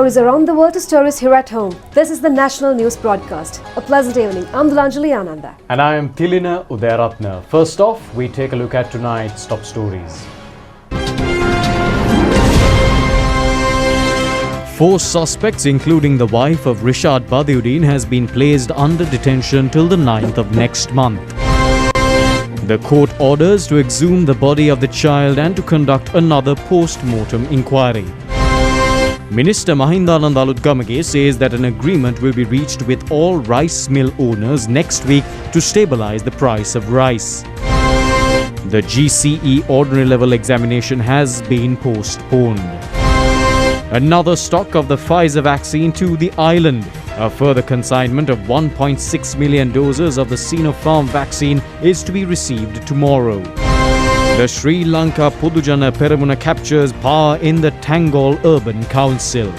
stories around the world to stories here at home. This is the National News Broadcast. A pleasant evening. I'm Dulanjali Ananda. And I am Tilina Udayaratna. First off, we take a look at tonight's top stories. 4 suspects, including the wife of Rishad Badiuddin, has been placed under detention till the 9th of next month. The court orders to exhume the body of the child and to conduct another post-mortem inquiry. Minister Mahindanand Alutgamage says that an agreement will be reached with all rice mill owners next week to stabilize the price of rice. The GCE ordinary level examination has been postponed. Another stock of the Pfizer vaccine to the island. A further consignment of 1.6 million doses of the Sinopharm vaccine is to be received tomorrow. The Sri Lanka Podujana Peramuna captures power in the Tangol Urban Council.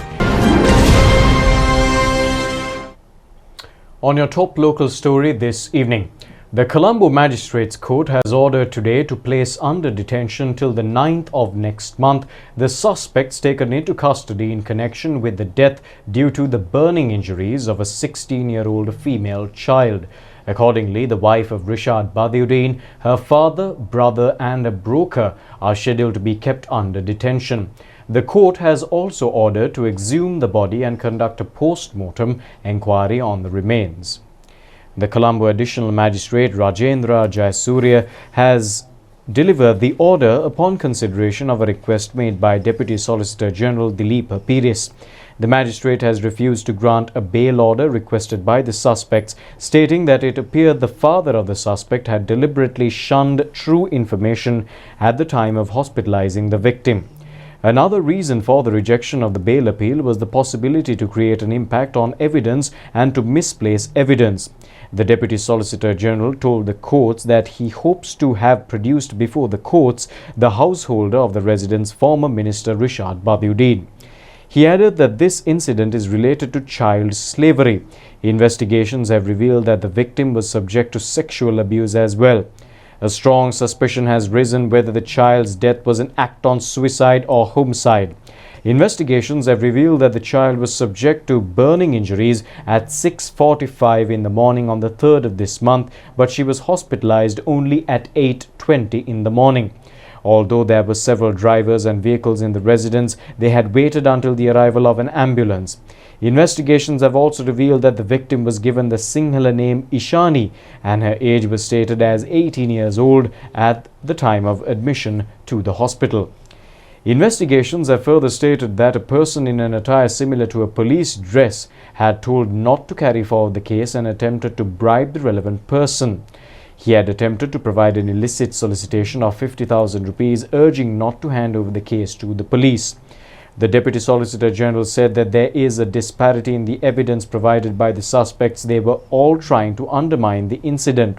On your top local story this evening, the Colombo Magistrates Court has ordered today to place under detention till the 9th of next month the suspects taken into custody in connection with the death due to the burning injuries of a 16-year-old female child. Accordingly, the wife of Rishad Badiuddin, her father, brother and a broker are scheduled to be kept under detention. The court has also ordered to exhume the body and conduct a post-mortem inquiry on the remains. The Colombo Additional Magistrate Rajendra Jayasurya has delivered the order upon consideration of a request made by Deputy Solicitor General Dilip Piris. The magistrate has refused to grant a bail order requested by the suspects, stating that it appeared the father of the suspect had deliberately shunned true information at the time of hospitalizing the victim. Another reason for the rejection of the bail appeal was the possibility to create an impact on evidence and to misplace evidence. The Deputy Solicitor General told the courts that he hopes to have produced before the courts the householder of the resident's former minister Rishad Badiuddin. He added that this incident is related to child slavery. Investigations have revealed that the victim was subject to sexual abuse as well. A strong suspicion has risen whether the child's death was an act on suicide or homicide. Investigations have revealed that the child was subject to burning injuries at 6:45 in the morning on the 3rd of this month, but she was hospitalized only at 8:20 in the morning. Although there were several drivers and vehicles in the residence, they had waited until the arrival of an ambulance. Investigations have also revealed that the victim was given the Sinhala name Ishani and her age was stated as 18 years old at the time of admission to the hospital. Investigations have further stated that a person in an attire similar to a police dress had told not to carry forward the case and attempted to bribe the relevant person. He had attempted to provide an illicit solicitation of 50,000 rupees, urging not to hand over the case to the police. The Deputy Solicitor General said that there is a disparity in the evidence provided by the suspects. They were all trying to undermine the incident.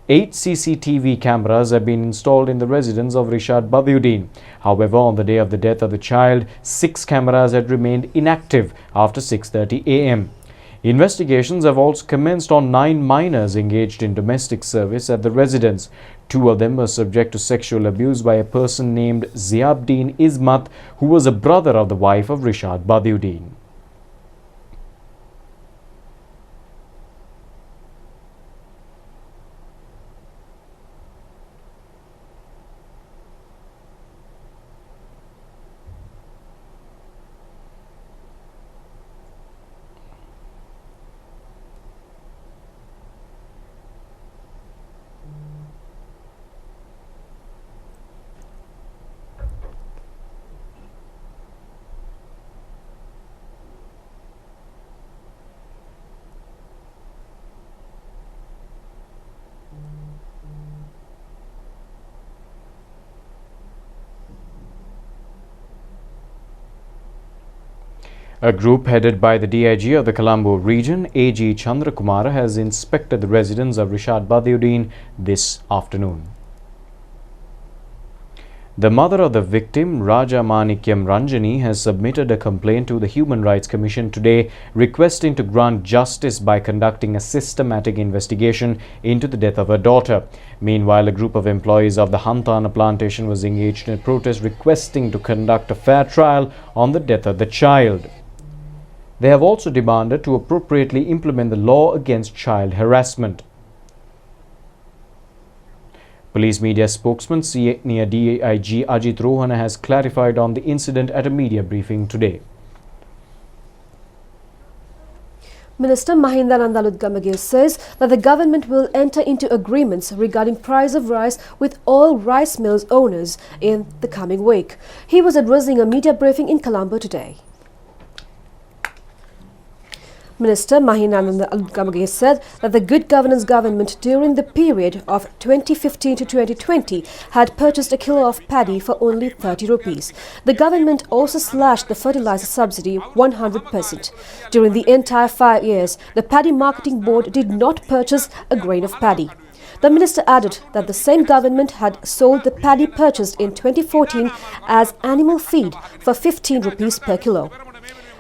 8 CCTV cameras have been installed in the residence of Rishad Badiuddin. However, on the day of the death of the child, 6 cameras had remained inactive after 6:30 a.m. Investigations have also commenced on 9 minors engaged in domestic service at the residence. 2 of them were subject to sexual abuse by a person named Ziabdeen Ismat, who was a brother of the wife of Rishad Badiuddin. A group headed by the DIG of the Colombo region, AG Chandrakumara, has inspected the residence of Rishad Badiuddin this afternoon. The mother of the victim, Raja Manikyam Ranjani, has submitted a complaint to the Human Rights Commission today requesting to grant justice by conducting a systematic investigation into the death of her daughter. Meanwhile, a group of employees of the Hantana plantation was engaged in a protest requesting to conduct a fair trial on the death of the child. They have also demanded to appropriately implement the law against child harassment. Police media spokesman Senior DIG Ajit Rohana has clarified on the incident at a media briefing today. Minister Mahindananda Ludgamage says that the government will enter into agreements regarding price of rice with all rice mills owners in the coming week. He was addressing a media briefing in Colombo today. Minister Mahindananda Ludgamage said that the Good Governance government during the period of 2015 to 2020 had purchased a kilo of paddy for only 30 rupees. The government also slashed the fertilizer subsidy 100%. During the entire 5 years, the Paddy Marketing Board did not purchase a grain of paddy. The minister added that the same government had sold the paddy purchased in 2014 as animal feed for 15 rupees per kilo.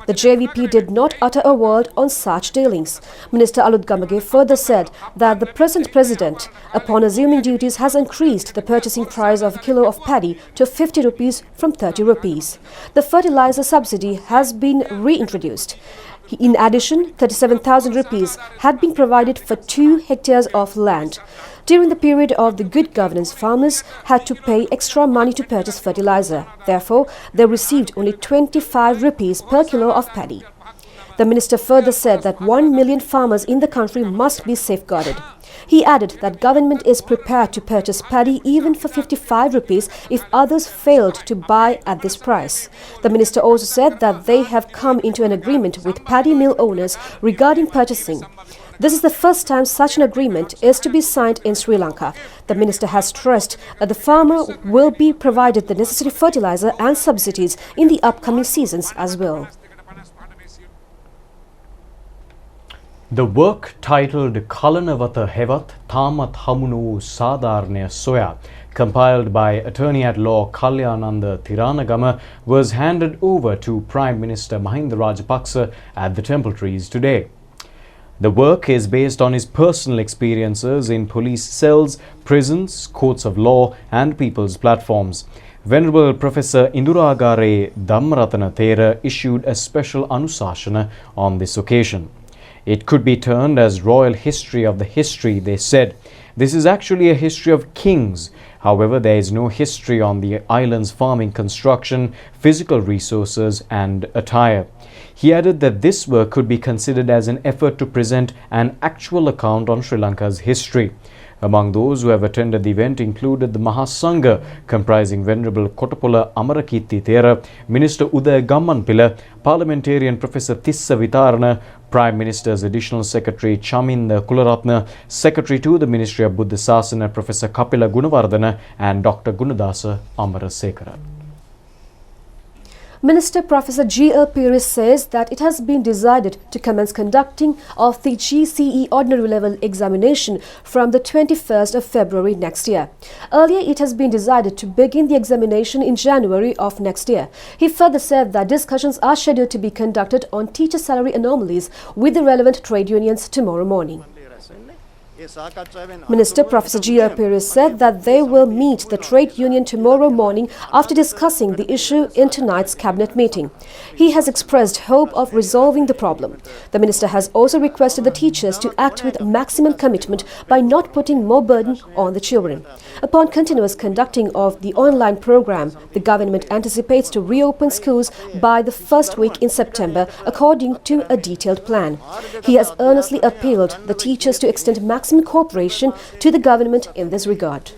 The JVP did not utter a word on such dealings. Minister Ludgamage further said that the present president, upon assuming duties, has increased the purchasing price of a kilo of paddy to 50 rupees from 30 rupees. The fertilizer subsidy has been reintroduced. In addition, 37,000 rupees had been provided for 2 hectares of land. During the period of the Good Governance, farmers had to pay extra money to purchase fertilizer. Therefore, they received only 25 rupees per kilo of paddy. The minister further said that 1 million farmers in the country must be safeguarded. He added that government is prepared to purchase paddy even for 55 rupees if others failed to buy at this price. The minister also said that they have come into an agreement with paddy mill owners regarding purchasing. This is the first time such an agreement is to be signed in Sri Lanka. The minister has stressed that the farmer will be provided the necessary fertilizer and subsidies in the upcoming seasons as well. The work titled Kalanawata Hevat Thamat Hamunu Sadarnaya Soya, compiled by Attorney-at-Law Kalyananda Thiranagama, was handed over to Prime Minister Mahinda Rajapaksa at the Temple Trees today. The work is based on his personal experiences in police cells, prisons, courts of law and people's platforms. Venerable Professor Induragare Dhammaratana Thera issued a special Anusashana on this occasion. It could be termed as royal history of the history, they said. This is actually a history of kings. However, there is no history on the island's farming construction, physical resources and attire. He added that this work could be considered as an effort to present an actual account on Sri Lanka's history. Among those who have attended the event included the Mahasangha, comprising Venerable Kottapola Amarakirti Thera, Minister Udaya Gammanpila, Parliamentarian Professor Tissa Vitarana, Prime Minister's Additional Secretary Chaminda Kularatna, Secretary to the Ministry of Buddha Sasana Professor Kapila Gunawardana and Dr. Gunadasa Amarasekara. Minister Professor G.L. Pires says that it has been decided to commence conducting of the GCE Ordinary Level examination from the 21st of February next year. Earlier, it has been decided to begin the examination in January of next year. He further said that discussions are scheduled to be conducted on teacher salary anomalies with the relevant trade unions tomorrow morning. Minister Professor G.L. Pires said that they will meet the trade union tomorrow morning after discussing the issue in tonight's cabinet meeting. He has expressed hope of resolving the problem. The minister has also requested the teachers to act with maximum commitment by not putting more burden on the children. Upon continuous conducting of the online program, the government anticipates to reopen schools by the first week in September according to a detailed plan. He has earnestly appealed the teachers to extend maximum cooperation to the government in this regard.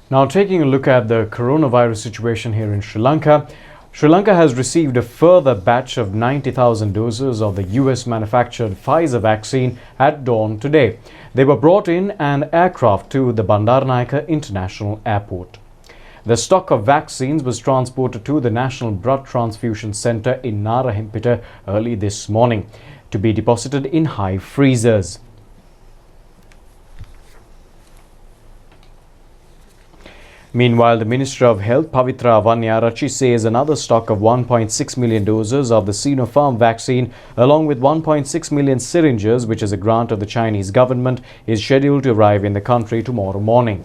Now, taking a look at the coronavirus situation here in Sri Lanka. Sri Lanka has received a further batch of 90,000 doses of the US-manufactured Pfizer vaccine at dawn today. They were brought in an aircraft to the Bandaranaike International Airport. The stock of vaccines was transported to the National Blood Transfusion Centre in Narahempita early this morning to be deposited in high freezers. Meanwhile, the Minister of Health, Pavitra Vanyarachi, says another stock of 1.6 million doses of the Sinopharm vaccine, along with 1.6 million syringes, which is a grant of the Chinese government, is scheduled to arrive in the country tomorrow morning.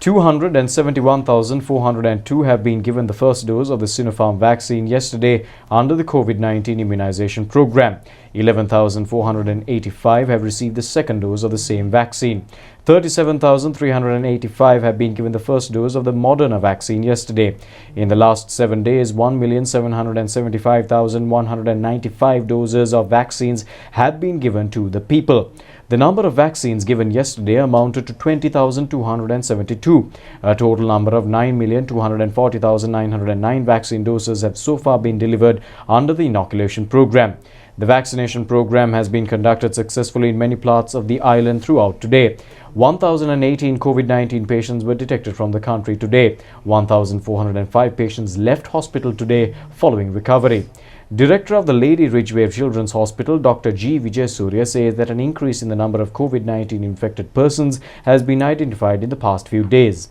271,402 have been given the first dose of the Sinopharm vaccine yesterday under the COVID-19 immunization program. 11,485 have received the second dose of the same vaccine. 37,385 have been given the first dose of the Moderna vaccine yesterday. In the last 7 days, 1,775,195 doses of vaccines have been given to the people. The number of vaccines given yesterday amounted to 20,272. A total number of 9,240,909 vaccine doses have so far been delivered under the inoculation program. The vaccination program has been conducted successfully in many parts of the island throughout today. 1,018 COVID-19 patients were detected from the country today. 1,405 patients left hospital today following recovery. Director of the Lady Ridgeway Children's Hospital, Dr. G. Vijay Surya, says that an increase in the number of COVID-19 infected persons has been identified in the past few days.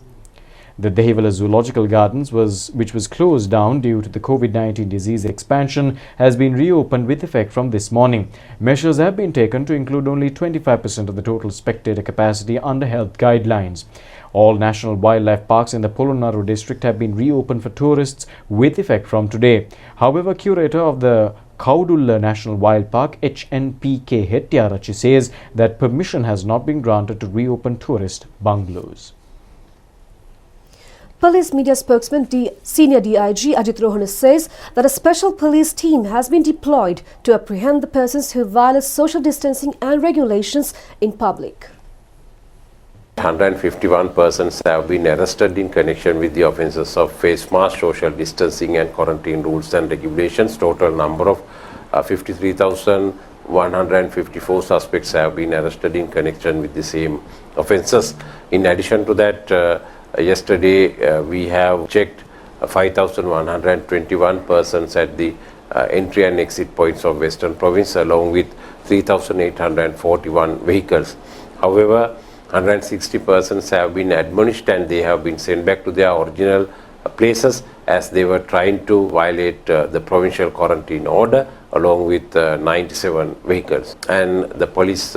The Dehiwala Zoological Gardens, which was closed down due to the COVID-19 disease expansion, has been reopened with effect from this morning. Measures have been taken to include only 25% of the total spectator capacity under health guidelines. All national wildlife parks in the Polonnaru district have been reopened for tourists with effect from today. However, curator of the Kaudulla National Wild Park, HNPK Hettiarachi, says that permission has not been granted to reopen tourist bungalows. Police media spokesman Senior DIG Ajit Rohana says that a special police team has been deployed to apprehend the persons who violate social distancing and regulations in public. 151 persons have been arrested in connection with the offences of face mask, social distancing and quarantine rules and regulations. Total number of 53,154 suspects have been arrested in connection with the same offences. In addition to that, yesterday we have checked 5,121 persons at the entry and exit points of Western Province, along with 3,841 vehicles. However, 160 persons have been admonished and they have been sent back to their original places as they were trying to violate the provincial quarantine order, along with 97 vehicles. And the police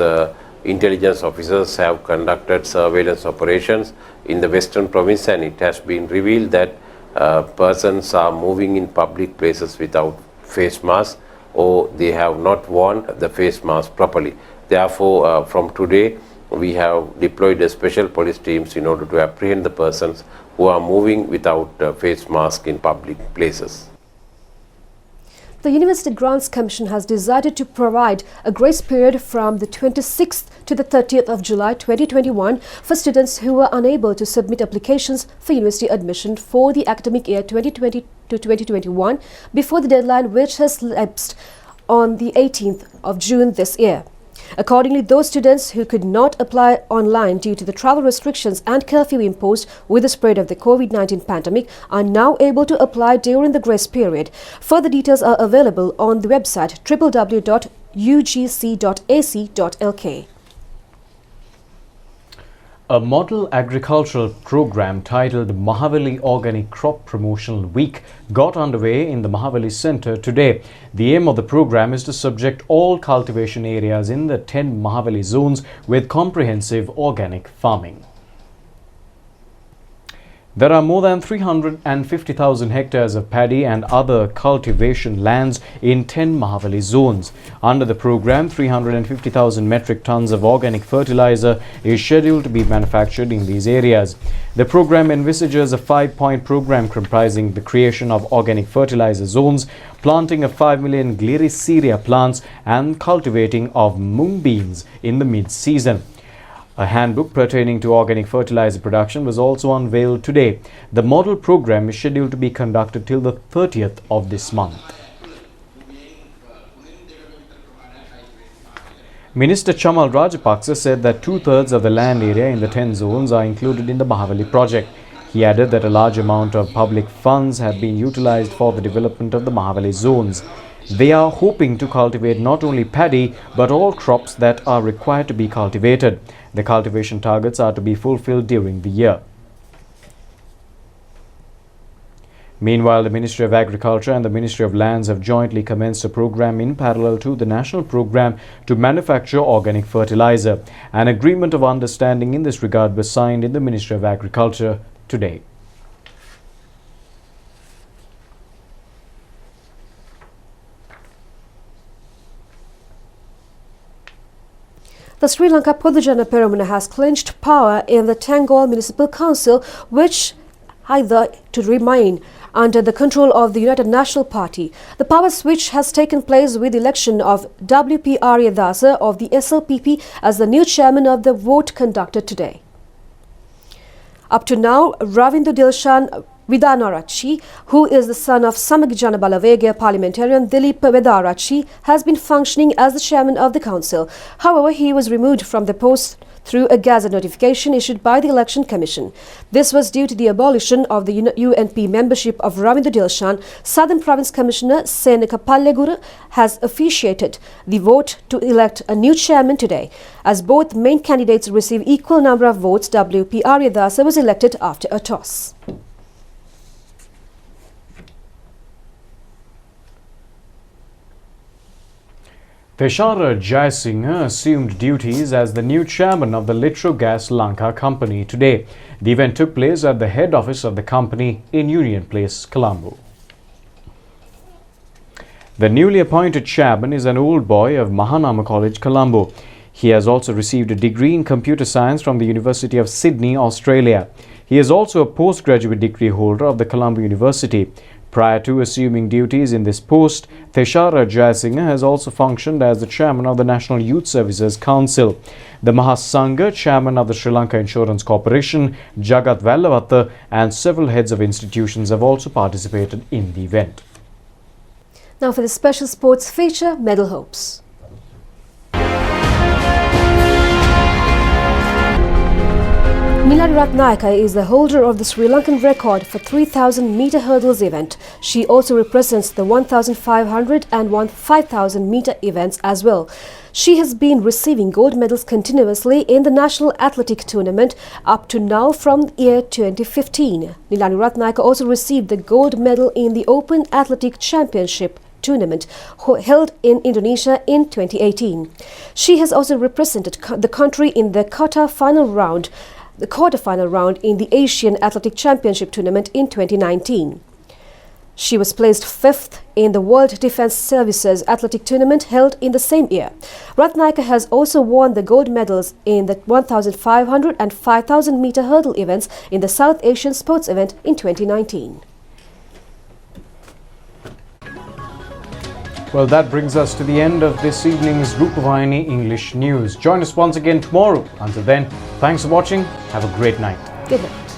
intelligence officers have conducted surveillance operations in the Western Province, and it has been revealed that persons are moving in public places without face masks, or they have not worn the face mask properly. Therefore, from today, we have deployed special police teams in order to apprehend the persons who are moving without face mask in public places. The University Grants Commission has decided to provide a grace period from the 26th to the 30th of July 2021 for students who were unable to submit applications for university admission for the academic year 2020 to 2021 before the deadline, which has lapsed on the 18th of June this year. Accordingly, those students who could not apply online due to the travel restrictions and curfew imposed with the spread of the COVID-19 pandemic are now able to apply during the grace period. Further details are available on the website www.ugc.ac.lk. A model agricultural program titled Mahavali Organic Crop Promotional Week got underway in the Mahavali Centre today. The aim of the program is to subject all cultivation areas in the 10 Mahavali zones with comprehensive organic farming. There are more than 350,000 hectares of paddy and other cultivation lands in 10 Mahavali zones. Under the program, 350,000 metric tons of organic fertilizer is scheduled to be manufactured in these areas. The program envisages a 5-point program comprising the creation of organic fertilizer zones, planting of 5 million Glyriceria plants and cultivating of mung beans in the mid-season. A handbook pertaining to organic fertilizer production was also unveiled today. The model program is scheduled to be conducted till the 30th of this month. Minister Chamal Rajapaksa said that 2/3 of the land area in the 10 zones are included in the Mahavali project. He added that a large amount of public funds have been utilized for the development of the Mahavali zones. They are hoping to cultivate not only paddy but all crops that are required to be cultivated. The cultivation targets are to be fulfilled during the year. Meanwhile, the Ministry of Agriculture and the Ministry of Lands have jointly commenced a program in parallel to the national program to manufacture organic fertilizer. An agreement of understanding in this regard was signed in the Ministry of Agriculture today. The Sri Lanka Podujana Peramuna has clinched power in the Tangol Municipal Council, which either to remain under the control of the United National Party. The power switch has taken place with the election of W.P. Aryadasa of the SLPP as the new chairman of the vote conducted today. Up to now, Ravindu Dilshan Vidanarachi, who is the son of Samagijana Balavega parliamentarian Dilip Vedarachi, has been functioning as the chairman of the council. However, he was removed from the post through a gazette notification issued by the Election Commission. This was due to the abolition of the UNP membership of Ravindu Dilshan. Southern Province Commissioner Senaka Palleguru has officiated the vote to elect a new chairman today. As both main candidates receive equal number of votes, W.P. Aryadasa was elected after a toss. Teshara Jayasinghe assumed duties as the new chairman of the Litrogas Lanka company today. The event took place at the head office of the company in Union Place, Colombo. The newly appointed chairman is an old boy of Mahanama College, Colombo. He has also received a degree in computer science from the University of Sydney, Australia. He is also a postgraduate degree holder of the Colombo University. Prior to assuming duties in this post, Teshara Jayasinghe has also functioned as the chairman of the National Youth Services Council. The Mahasangha, chairman of the Sri Lanka Insurance Corporation, Jagat Vallavatta, and several heads of institutions have also participated in the event. Now for the special sports feature, Medal Hopes. Nilani Ratnayaka is the holder of the Sri Lankan record for 3,000 meter hurdles event. She also represents the 1,500 and 5,000 meter events as well. She has been receiving gold medals continuously in the National Athletic Tournament up to now from year 2015. Nilani Ratnayaka also received the gold medal in the Open Athletic Championship tournament held in Indonesia in 2018. She has also represented the country in the quarter-final round in the Asian Athletic Championship tournament in 2019. She was placed 5th in the World Defence Services Athletic Tournament held in the same year. Ratnayaka has also won the gold medals in the 1,500 and 5,000 meter hurdle events in the South Asian Sports event in 2019. Well, that brings us to the end of this evening's Rupavahini English News. Join us once again tomorrow. Until then, thanks for watching. Have a great night. Good night.